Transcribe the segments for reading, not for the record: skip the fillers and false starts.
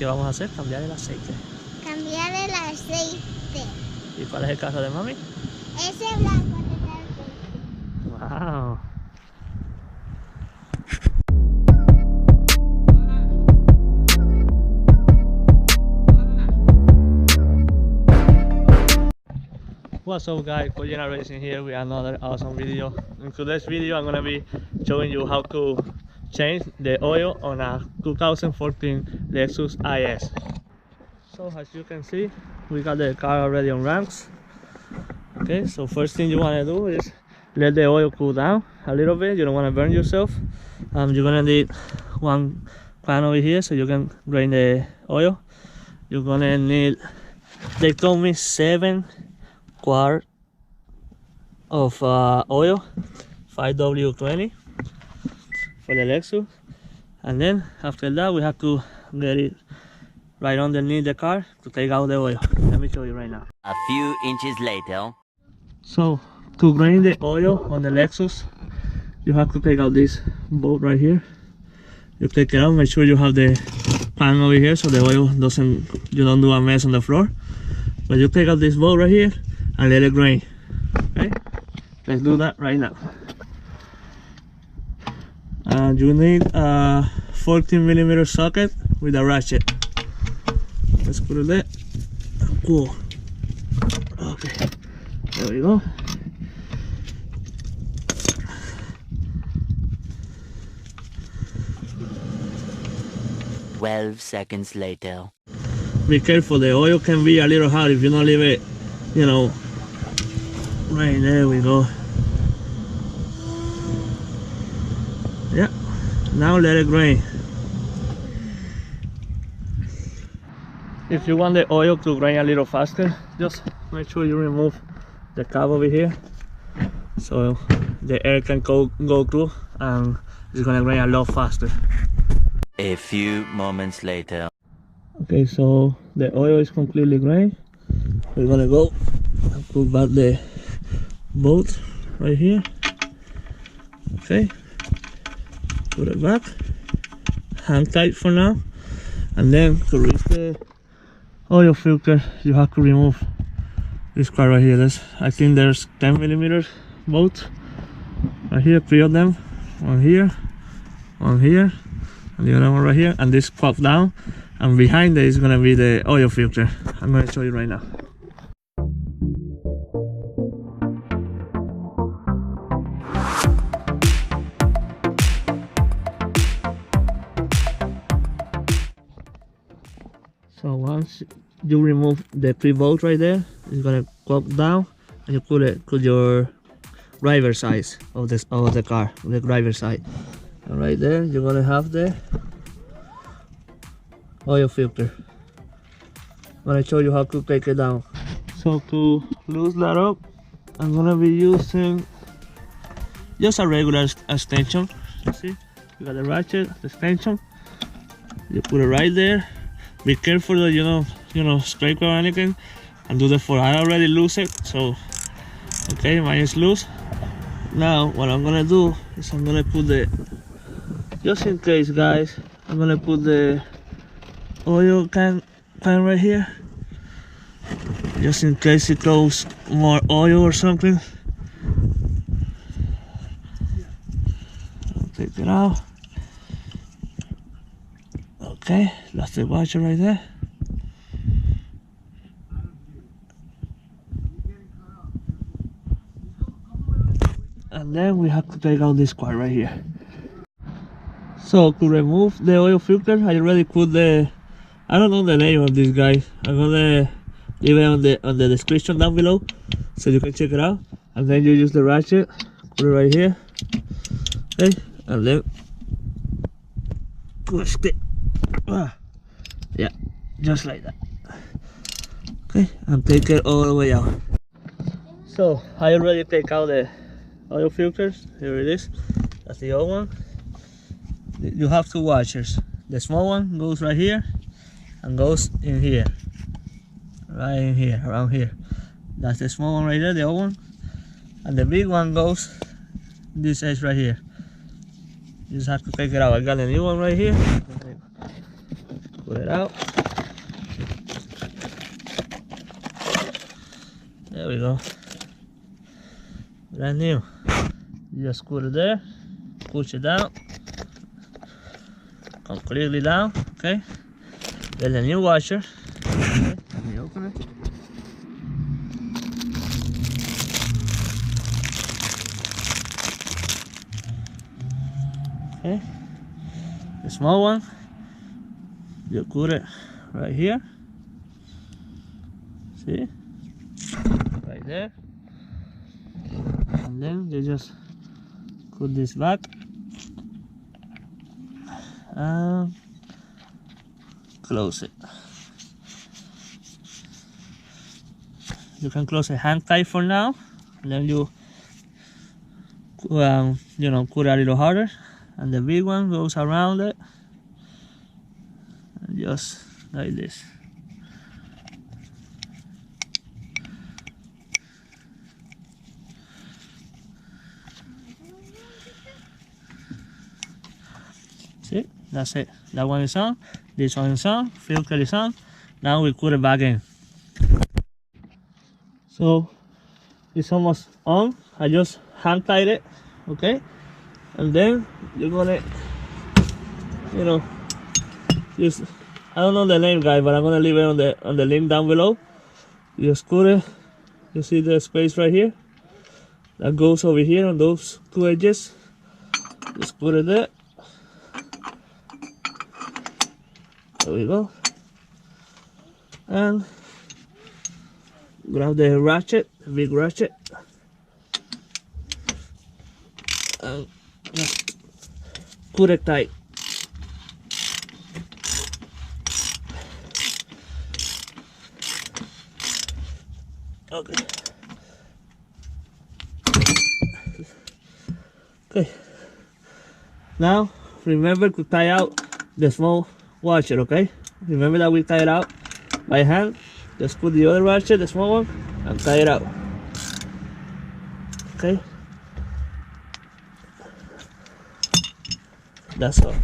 vamos a hacer? Cambiar el aceite. Cambiar el aceite. ¿Y cuál es el carro de mami? Ese blanco de aceite. Wow. What's up guys, Kojina Racing here with another awesome video. In today's video I'm gonna be showing you how to change the oil on a 2014 Lexus IS. So as you can see, we got the car already on ramps. Okay, so first thing you wanna do is let the oil cool down a little bit. You don't wanna burn yourself. You're gonna need one pan over here so you can drain the oil. You're gonna need, they told me 7 quart of oil, 5W20 for the Lexus, and then after that we have to get it right underneath the car to take out the oil. Let me show you right now. A few inches later. So to drain the oil on the Lexus, you have to take out this bolt right here. You take it out, make sure you have the pan over here so the oil doesn't, you don't do a mess on the floor. But you take out this bolt right here and let it drain. Okay, let's do that right now. You need a 14mm socket with a ratchet. Let's put it there. Cool. Okay, there we go. "12 seconds later." Be careful, the oil can be a little hot if you don't leave it, you know, right there we go. Yeah, now let it drain. If you want the oil to drain a little faster, just make sure you remove the cap over here so the air can go through and it's gonna drain a lot faster. A few moments later. Okay, so the oil is completely drained. We're gonna go and put back the bolt right here. Okay, put it back, hang tight for now, and then to reach the oil filter you have to remove this part right here. I think there's 10mm bolts right here, 3 of them, one here, and the other one right here, and this pop down, and behind it is gonna be the oil filter. I'm gonna show you right now. So once you remove the 3 bolts right there, it's gonna pop down, and you put your driver side of the car, the driver side, and right there you're gonna have the oil filter. I'm gonna show you how to take it down. So to loosen that up, I'm gonna be using just a regular extension. You see, you got the ratchet, the extension. You put it right there. Be careful that you don't scrape or anything, and do the fork. I already loosened it, so okay, mine is loose. Now what I'm gonna do is I'm gonna put the, just in case guys, I'm gonna put the oil can right here, just in case it goes more oil or something. I'll take it out. Okay, that's the washer right there. And then we have to take out this part right here. So to remove the oil filter, I already put the, I don't know the name of this guy. I'm gonna leave it on the description down below so you can check it out. And then you use the ratchet, put it right here. Okay, and then push it. Yeah, just like that. Okay, and take it all the way out. So I already take out the oil filters. Here it is. That's the old one. You have 2 washers. The small one goes right here and goes in here, right in here, around here. That's the small one right there, the old one. And the big one goes this edge right here. You just have to take it out. I got a new one right here. Put it out. There we go. Brand new. You just screw it there, push it down, completely down, okay? Then the new washer. Okay, let me open it. Okay, the small one, you put it right here. See? Right there. And then you just put this back and close it. You can close it hand tight for now, and then you know, put it a little harder, and the big one goes around it, and just like this. See, that's it. That one is on, this one is on, filter is on. Now we put it back in. So it's almost on. I just hand tied it, okay? And then you're gonna, you know, just, I don't know the name, guys, but I'm gonna leave it on the link down below. You just put it, you see the space right here? That goes over here on those two edges. Just put it there. There we go. And grab the ratchet, the big ratchet, and just put it tight. Okay. Okay. Now remember to tie out the small washer, okay? Remember that we tie it out by hand. Just put the other ratchet, the small one, and tie it out. Okay? That's all.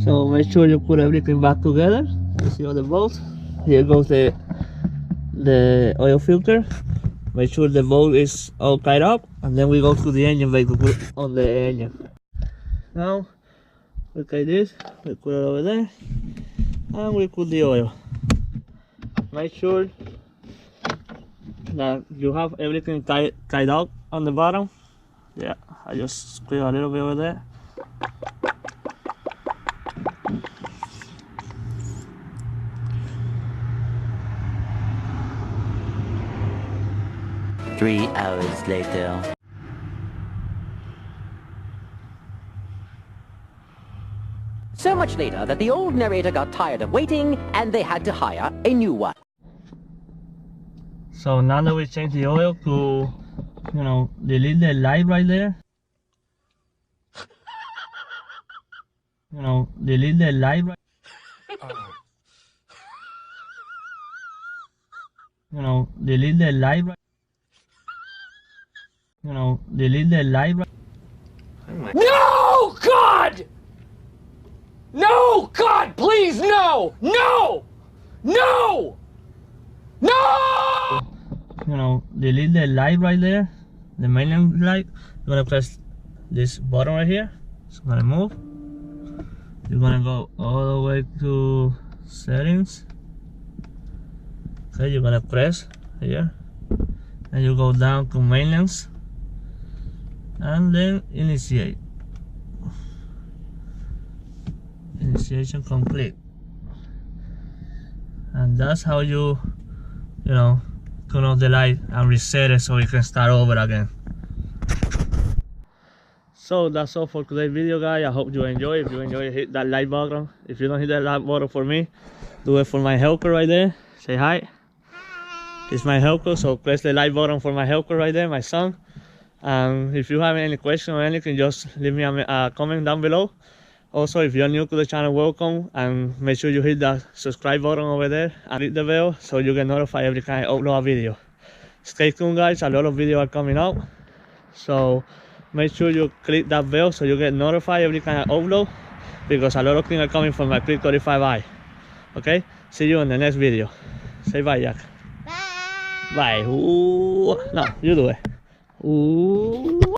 So make sure you put everything back together. You see all the bolts? Here goes the oil filter. Make sure the bolt is all tied up, and then we go to the engine bay to put on the engine. Now, look at this. We put it over there, and we put the oil. Make sure that you have everything tied out on the bottom. Yeah, I just squeeze a little bit over there. Three hours later. So much later that the old narrator got tired of waiting and they had to hire a new one. So now that we change the oil to, you know, delete the light right there. You know, delete the light right. You know, delete the light right. You know, delete the light right. No, God! No, God, please, no! No! No! No! You know, delete the light right there, the main light. You're gonna press this button right here. It's gonna move. You're gonna go all the way to settings. Okay, you're gonna press here, and you go down to maintenance, and then initiate. Initiation complete. And that's how you know, turn off the light and reset it so you can start over again. So that's all for today's video, guys. I hope you enjoy. If you enjoy, hit that like button. If you don't hit that like button for me, do it for my helper right there. Say hi. It's my helper, so press the like button for my helper right there, my son. And if you have any question or anything, just leave me a comment down below. Also, if you're new to the channel, welcome, and make sure you hit that subscribe button over there and hit the bell so you get notified every time I upload a video. Stay tuned, guys. A lot of videos are coming out, so make sure you click that bell so you get notified every time I upload, because a lot of things are coming from my Click 35i. Okay, see you in the next video. Say bye, Jack. Bye. Vai. No, you do it.